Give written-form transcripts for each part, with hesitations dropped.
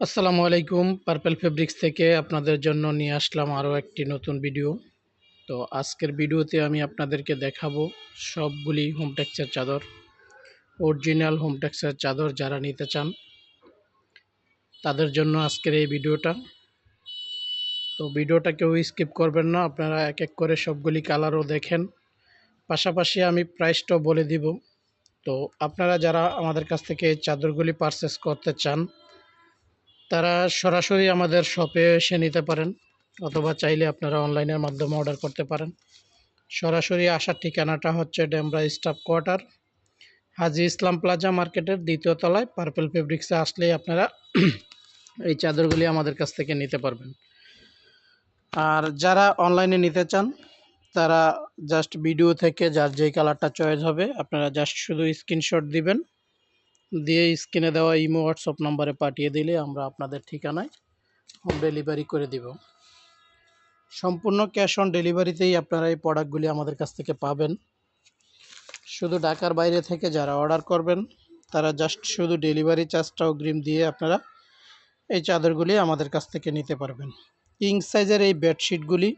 আসসালামু আলাইকুম। Purple fabrics থেকে আপনাদের জন্য নিয়ে আসলাম আরও একটি নতুন ভিডিও। তো আজকের ভিডিওতে আমি আপনাদেরকে দেখাবো সবগুলি হোমটেক্সের চাদর, অরিজিনাল হোমটেক্সের চাদর। যারা নিতে চান তাদের জন্য আজকের এই ভিডিওটা। তো ভিডিওটা কেউ স্কিপ করবেন না, আপনারা এক এক করে সবগুলি কালারও দেখেন, পাশাপাশি আমি প্রাইসটাও বলে দিব। তো আপনারা যারা আমাদের কাছ থেকে এই চাদরগুলি পারচেস করতে চান তারা সরাসরি আমাদের শপে এসে নিতে পারেন, অথবা চাইলে আপনারা অনলাইনের মাধ্যমে অর্ডার করতে পারেন। সরাসরি আসার ঠিকানাটা হচ্ছে ডেমরা স্টাফ কোয়ার্টার, হাজি ইসলাম প্লাজা মার্কেটের দ্বিতীয় তলায়। পার্পল ফেব্রিক্সে আসলেই আপনারা এই চাদরগুলি আমাদের কাছ থেকে নিতে পারবেন। আর যারা অনলাইনে নিতে চান তারা জাস্ট ভিডিও থেকে যার যেই কালারটা চয়েস হবে আপনারা জাস্ট শুধু স্ক্রিনশট দিবেন, দিয়ে স্ক্রিনে দেওয়া ইমো হোয়াটসঅ্যাপ নাম্বারে পাঠিয়ে দিলে আমরা আপনাদের ঠিকানায় হোম ডেলিভারি করে দিব। সম্পূর্ণ ক্যাশ অন ডেলিভারিতেই আপনারা এই প্রোডাক্টগুলি আমাদের কাছ থেকে পাবেন। শুধু ঢাকার বাইরে থেকে যারা অর্ডার করবেন তারা জাস্ট শুধু ডেলিভারি চার্জটা অগ্রিম দিয়ে আপনারা এই চাদরগুলি আমাদের কাছ থেকে নিতে পারবেন। কিং সাইজের এই বেডশিটগুলি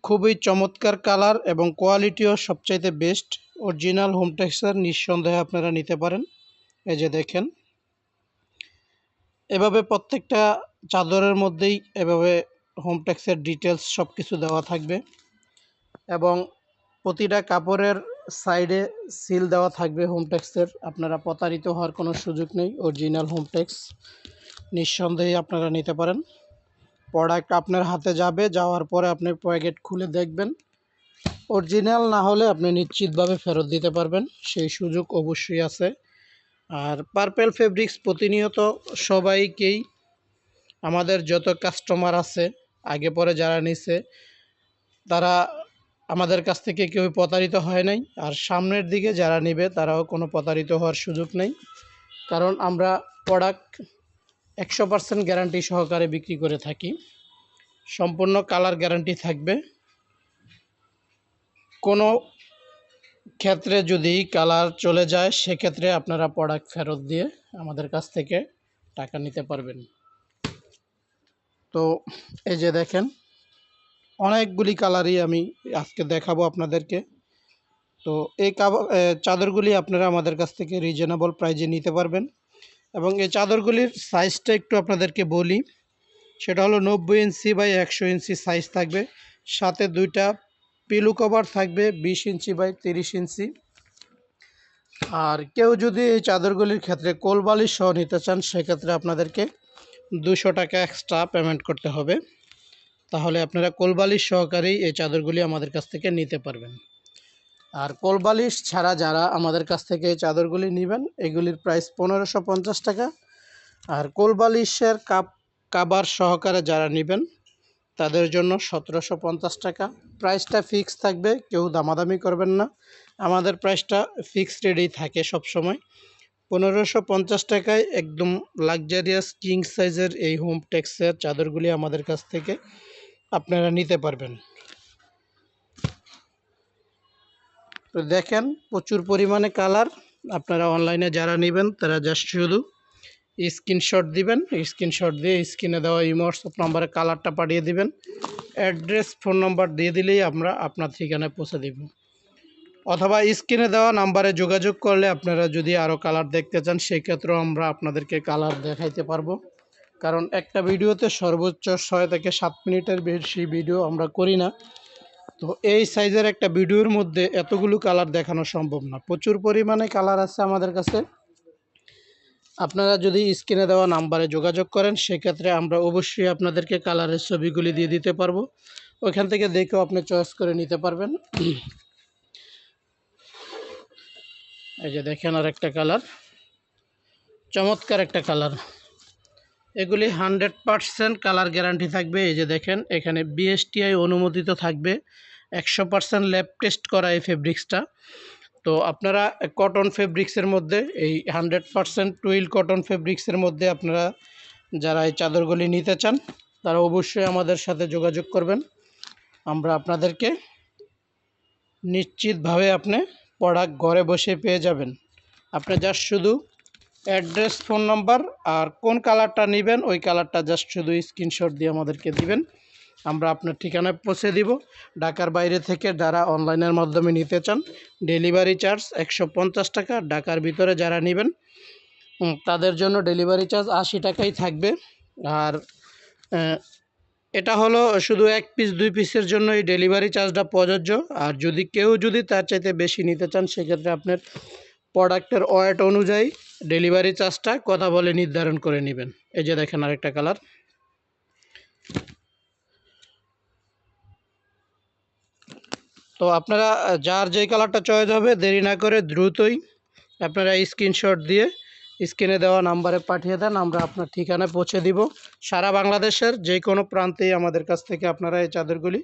খুবই চমৎকার কালার এবং কোয়ালিটিও সবচাইতে বেস্ট। অরিজিনাল হোমটেক্সের নিঃসন্দেহে আপনারা নিতে পারেন। এই যে দেখেন, এভাবে প্রত্যেকটা চাদরের মধ্যেই এভাবে হোমটেক্সের ডিটেলস সব কিছু দেওয়া থাকবে এবং প্রতিটা কাপড়ের সাইডে সিল দেওয়া থাকবে হোমটেক্সের। আপনারা প্রতারিত হওয়ার কোনো সুযোগ নেই। অরিজিনাল হোমটেক্স নিঃসন্দেহে আপনারা নিতে পারেন। প্রোডাক্ট আপনার হাতে যাবে, যাওয়ার পরে আপনি প্যাকেট খুলে দেখবেন, অরিজিনাল না হলে আপনি নিশ্চিতভাবে ফেরত দিতে পারবেন, সেই সুযোগ অবশ্যই আছে। আর পার্পল ফেব্রিক্স প্রতিনিয়ত সবাইকেই, আমাদের যত কাস্টমার আছে আগে পরে যারা নিছে তারা আমাদের কাছ থেকে কেউ প্রতারিত হয় নাই, আর সামনের দিকে যারা নেবে তারাও কোনো প্রতারিত হওয়ার সুযোগ নেই। কারণ আমরা প্রোডাক্ট 100% গ্যারান্টি সহকারে বিক্রি করে থাকি। সম্পূর্ণ কালার গ্যারান্টি থাকবে। কোনো ক্ষেত্রে যদি কালার চলে যায় সেক্ষেত্রে আপনারা প্রোডাক্ট ফেরত দিয়ে আমাদের কাছ থেকে টাকা নিতে পারবেন। তো এই যে দেখেন, অনেকগুলি কালারই আমি আজকে দেখাবো আপনাদেরকে। তো এই চাদরগুলি আপনারা আমাদের কাছ থেকে রিজনেবল প্রাইজে নিতে পারবেন। এবং এই চাদরগুলির সাইজটা একটু আপনাদেরকে বলি, সেটা হলো 90 ইঞ্চি বাই 100 ইঞ্চি সাইজ থাকবে, সাথে দুইটা পিলো কভার থাকবে 20 ইঞ্চি বাই 30 ইঞ্চি। আর কেউ যদি এই চাদরগুলির ক্ষেত্রে কোলবালিশ সহ নিতে চান সেক্ষেত্রে আপনাদেরকে 200 টাকা এক্সট্রা পেমেন্ট করতে হবে, তাহলে আপনারা কোলবালিশ সহকারেই এই চাদরগুলি আমাদের কাছ থেকে নিতে পারবেন। আর কোলবালিশ ছাড়া যারা আমাদের কাছ থেকে এই চাদরগুলি নেবেন এগুলির প্রাইস 1550 টাকা। আর কোলবালিশের কাবার সহকারে যারা নেবেন তাদের জন্য 1750 টাকা। প্রাইসটা ফিক্স থাকবে, কেউ দামাদামি করবেন না, আমাদের প্রাইসটা ফিক্সড রেটেই থাকে সবসময়। 1550 টাকায় একদম লাক্সারিয়াস কিং সাইজের এই হোমটেক্সের চাদরগুলি আমাদের কাছ থেকে আপনারা নিতে পারবেন। তো দেখেন, প্রচুর পরিমাণে কালার। আপনারা অনলাইনে যারা নেবেন তারা জাস্ট শুধু স্ক্রিনশট দিবেন, স্ক্রিনশট দিয়ে স্ক্রিনে দেওয়া ইমো হোয়াটসঅ্যাপ নাম্বারে কালারটা পাঠিয়ে দিবেন, অ্যাড্রেস ফোন নাম্বার দিয়ে দিলেই আমরা আপনার ঠিকানায় পৌঁছে দিব। অথবা স্ক্রিনে দেওয়া নাম্বারে যোগাযোগ করলে আপনারা যদি আরও কালার দেখতে চান সেক্ষেত্রেও আমরা আপনাদেরকে কালার দেখাইতে পারবো। কারণ একটা ভিডিওতে সর্বোচ্চ 6 থেকে 7 মিনিটের বেশি ভিডিও আমরা করি না। তো এই সাইজের একটা ভিডিওর মধ্যে এতগুলো কালার দেখানো সম্ভব না, প্রচুর পরিমাণে কালার আছে আমাদের কাছে। আপনারা যদি স্ক্রিনে দেওয়া নাম্বারে যোগাযোগ করেন সেক্ষেত্রে আমরা অবশ্যই আপনাদেরকে কালারের ছবিগুলি দিয়ে দিতে পারবো, ওইখান থেকে দেখেও আপনি চয়েস করে নিতে পারবেন। এই যে দেখেন, আর একটা কালার, চমৎকার একটা কালার। এগুলি 100% কালার গ্যারান্টি থাকবে। এই যে দেখেন, এখানে বিএসটিআই অনুমোদিত থাকবে, 100% ল্যাব টেস্ট করা এই ফেব্রিক্সটা। তো আপনারা কটন ফেব্রিক্সের মধ্যে, এই 100% টুইল কটন ফেব্রিক্সের মধ্যে আপনারা যারা এই চাদরগুলি নিতে চান তারা অবশ্যই আমাদের সাথে যোগাযোগ করবেন। আমরা আপনাদেরকে নিশ্চিতভাবে আপনি প্রোডাক্ট ঘরে বসে পেয়ে যাবেন। আপনি জাস্ট শুধু অ্যাড্রেস, ফোন নাম্বার আর কোন কালারটা নেবেন ওই কালারটা জাস্ট শুধু স্ক্রিনশট দিয়ে আমাদেরকে দিবেন, আমরা আপনার ঠিকানায় পৌঁছে দিব। ঢাকার বাইরে থেকে যারা অনলাইনের মাধ্যমে নিতে চান ডেলিভারি চার্জ 150 টাকা, ঢাকার ভিতরে যারা নেবেন তাদের জন্য ডেলিভারি চার্জ 80 টাকাই থাকবে। আর এটা হলো শুধু 1 পিস 2 পিসের জন্য এই ডেলিভারি চার্জটা প্রযোজ্য। আর যদি তার চাইতে বেশি নিতে চান সেক্ষেত্রে আপনার প্রোডাক্টের ওয়েট অনুযায়ী ডেলিভারি চার্জটা কথা বলে নির্ধারণ করে নেবেন। এই যে দেখেন আরেকটা কালার। তো আপনারা যার যেই কালারটা চয়েস হবে দেরি না করে দ্রুতই আপনারা স্ক্রিনশট দিয়ে স্ক্রিনে দেওয়া নাম্বারে পাঠিয়ে দেন, আমরা আপনার ঠিকানায় পৌঁছে দিব। সারা বাংলাদেশের যে কোনো প্রান্তেই আমাদের কাছ থেকে আপনারা এই চাদরগুলি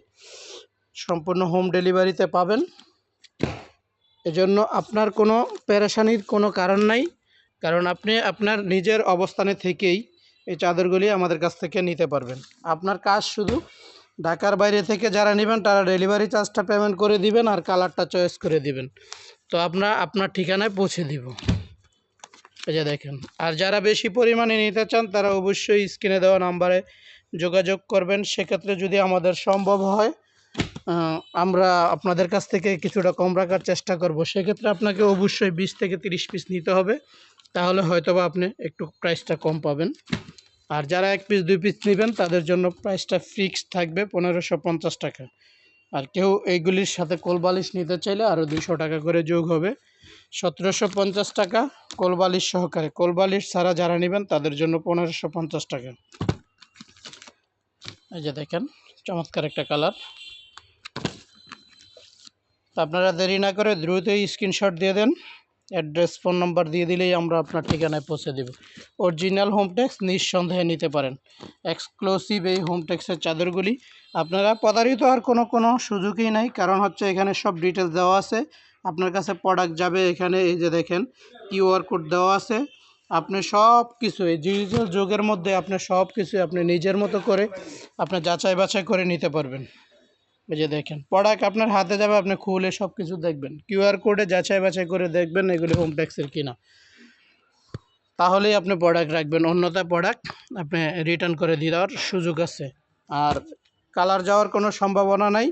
সম্পূর্ণ হোম ডেলিভারিতে পাবেন। এজন্য আপনার কোনো পেরেশানির কোনো কারণ নাই, কারণ আপনি আপনার নিজের অবস্থানে থেকেই এই চাদরগুলি আমাদের কাছ থেকে নিতে পারবেন। আপনার কাজ শুধু ঢাকার বাইরে থেকে যারা নেবেন তারা ডেলিভারি চার্জটা পেমেন্ট করে দিবেন আর কালারটা চয়েস করে দিবেন, তো আমরা আপনার ঠিকানায় পৌঁছে দিব। এই যে দেখেন। আর যারা বেশি পরিমাণে নিতে চান তারা অবশ্যই স্ক্রিনে দেওয়া নাম্বারে যোগাযোগ করবেন। সেক্ষেত্রে যদি আমাদের সম্ভব হয় আমরা আপনাদের কাছ থেকে কিছুটা কম রাখার চেষ্টা করব। সেক্ষেত্রে আপনাকে অবশ্যই 20 থেকে 30 পিস নিতে হবে, তাহলে হয়তোবা আপনি একটু প্রাইসটা কম পাবেন। আর যারা 1 পিস 2 পিস নেবেন তাদের জন্য প্রাইসটা ফিক্সড থাকবে 1550 টাকা। আর কেউ এইগুলির সাথে কোলবালিশ নিতে চাইলে আরও 200 টাকা করে যোগ হবে, 1750 টাকা কোলবালিশ সহকারে। কোলবালিশ ছাড়া যারা নেবেন তাদের জন্য 1550 টাকা। এই যে দেখেন চমৎকার একটা কালার। আপনারা দেরি না করে দ্রুতই স্ক্রিনশট দিয়ে দেন, অ্যাড্রেস ফোন নাম্বার দিয়ে দিলেই আমরা আপনার ঠিকানায় পৌঁছে দেব। অরিজিনাল হোমটেক্স নিঃসন্দেহে নিতে পারেন। এক্সক্লুসিভ এই হোমটেক্সের চাদরগুলি আপনারা প্রতারিত আর কোনো সুযোগই নাই, কারণ হচ্ছে এখানে সব ডিটেলস দেওয়া আছে। আপনার কাছে প্রোডাক্ট যাবে, এখানে এই যে দেখেন কিউআর কোড দেওয়া আছে। আপনি সব কিছু এই ডিজিটাল যুগের মধ্যে আপনি সব কিছু আপনি নিজের মতো করে আপনি যাচাই বাছাই করে নিতে পারবেন। এই যে দেখেন প্রোডাক্ট আপনার হাতে যাবে, আপনি খুলে সব কিছু দেখবেন, কিউআর কোডে যাচাই বাছাই করে দেখবেন এগুলি হোমটেক্সের কিনা, তাহলেই আপনি প্রোডাক্ট রাখবেন, অন্যথায় প্রোডাক্ট আপনি রিটার্ন করে দেওয়ার সুযোগ আছে। আর কালার যাওয়ার কোনো সম্ভাবনা নাই।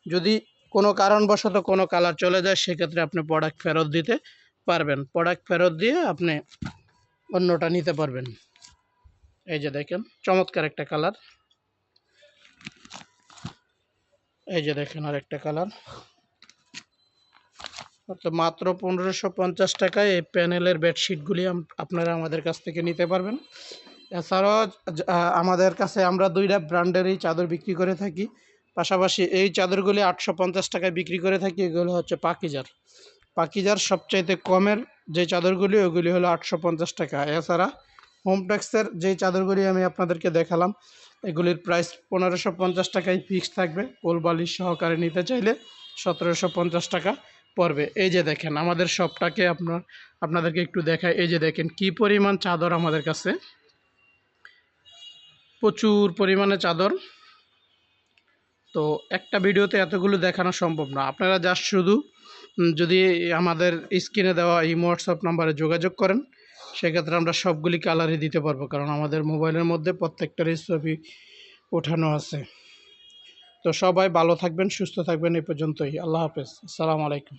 যদি কোনো কারণবশত কোনো কালার চলে যায় সেক্ষেত্রে আপনি প্রোডাক্ট ফেরত দিতে পারবেন, প্রোডাক্ট ফেরত দিয়ে আপনি অন্যটা নিতে পারবেন। এই যে দেখেন চমৎকার একটা কালার। এই যে দেখেন আরেকটা কালার। তো মাত্র 1550 টাকায় এই প্যানেলের বেডশিটগুলি আপনারা আমাদের কাছ থেকে নিতে পারবেন। এছাড়াও আমাদের কাছে আমরা 2টা ব্র্যান্ডেরই চাদর বিক্রি করে থাকি। পাশাপাশি এই চাদরগুলি 850 টাকায় বিক্রি করে থাকি। এগুলো হচ্ছে পাকিজার সবচাইতে কমের যে চাদরগুলি ওগুলি হলো 850 টাকা। এছাড়া হোমটেক্সের যেই চাদরগুলি আমি আপনাদেরকে দেখালাম এগুলির প্রাইস 1550 টাকায় ফিক্সড থাকবে। কোলবালিশ সহকারে নিতে চাইলে 1750 টাকা পড়বে। এই যে দেখেন আমাদের শপটাকে আপনাদেরকে একটু দেখায়। এই যে দেখেন কি পরিমাণ চাদর আমাদের কাছে, প্রচুর পরিমাণে চাদর। তো একটা ভিডিওতে এতগুলো দেখানো সম্ভব না। আপনারা জাস্ট শুধু যদি আমাদের স্ক্রিনে দেওয়া এই হোয়াটসঅ্যাপ নাম্বারে যোগাযোগ করেন সেক্ষেত্রে আমরা সবগুলি কালারই দিতে পারবো, কারণ আমাদের মোবাইলের মধ্যে প্রত্যেকটারই ছবি ওঠানো আছে। তো সবাই ভালো থাকবেন, সুস্থ থাকবেন। এই পর্যন্তই। আল্লাহ হাফেজ, আসসালামু আলাইকুম।